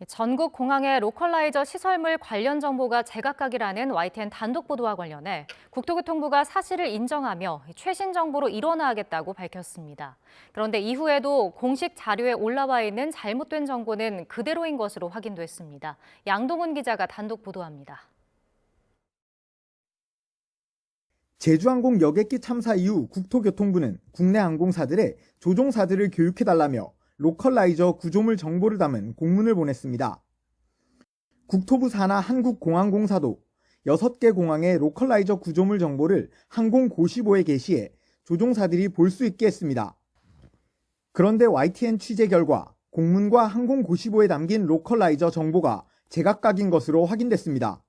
전국 공항의 로컬라이저 시설물 관련 정보가 제각각이라는 YTN 단독 보도와 관련해 국토교통부가 사실을 인정하며 최신 정보로 일원화하겠다고 밝혔습니다. 그런데 이후에도 공식 자료에 올라와 있는 잘못된 정보는 그대로인 것으로 확인됐습니다. 양동훈 기자가 단독 보도합니다. 제주항공 여객기 참사 이후 국토교통부는 국내 항공사들의 조종사들을 교육해달라며 로컬라이저 구조물 정보를 담은 공문을 보냈습니다. 국토부 산하 한국공항공사도 6개 공항의 로컬라이저 구조물 정보를 항공고시보에 게시해 조종사들이 볼 수 있게 했습니다. 그런데 YTN 취재 결과 공문과 항공고시보에 담긴 로컬라이저 정보가 제각각인 것으로 확인됐습니다.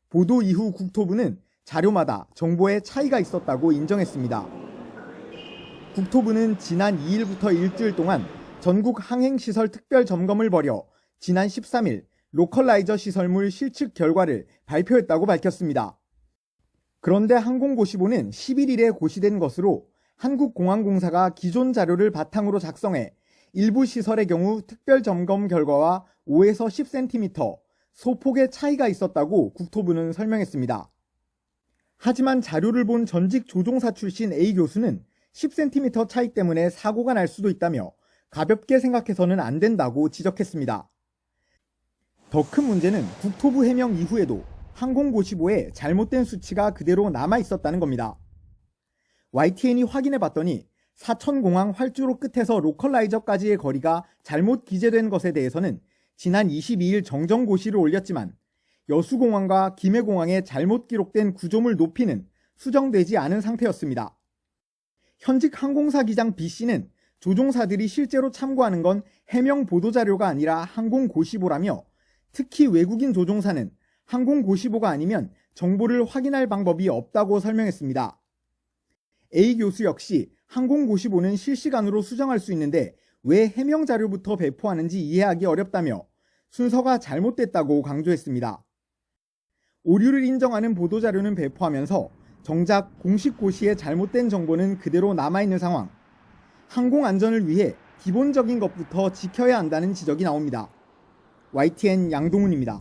보도 이후 국토부는 자료마다 정보에 차이가 있었다고 인정했습니다. 국토부는 지난 2일부터 일주일 동안 전국 항행시설 특별 점검을 벌여 지난 13일 로컬라이저 시설물 실측 결과를 발표했다고 밝혔습니다. 그런데 항공고시보는 11일에 고시된 것으로 한국공항공사가 기존 자료를 바탕으로 작성해 일부 시설의 경우 특별 점검 결과와 5에서 10cm 소폭의 차이가 있었다고 국토부는 설명했습니다. 하지만 자료를 본 전직 조종사 출신 A 교수는 10cm 차이 때문에 사고가 날 수도 있다며 가볍게 생각해서는 안 된다고 지적했습니다. 더 큰 문제는 국토부 해명 이후에도 항공고시보에 잘못된 수치가 그대로 남아 있었다는 겁니다. YTN이 확인해 봤더니 사천공항 활주로 끝에서 로컬라이저까지의 거리가 잘못 기재된 것에 대해서는 지난 22일 정정고시를 올렸지만 여수공항과 김해공항에 잘못 기록된 구조물 높이는 수정되지 않은 상태였습니다. 현직 항공사 기장 B씨는 조종사들이 실제로 참고하는 건 해명 보도자료가 아니라 항공고시보라며 특히 외국인 조종사는 항공고시보가 아니면 정보를 확인할 방법이 없다고 설명했습니다. A 교수 역시 항공고시보는 실시간으로 수정할 수 있는데 왜 해명 자료부터 배포하는지 이해하기 어렵다며 순서가 잘못됐다고 강조했습니다. 오류를 인정하는 보도자료는 배포하면서 정작 공식 고시에 잘못된 정보는 그대로 남아있는 상황. 항공 안전을 위해 기본적인 것부터 지켜야 한다는 지적이 나옵니다. YTN 양동훈입니다.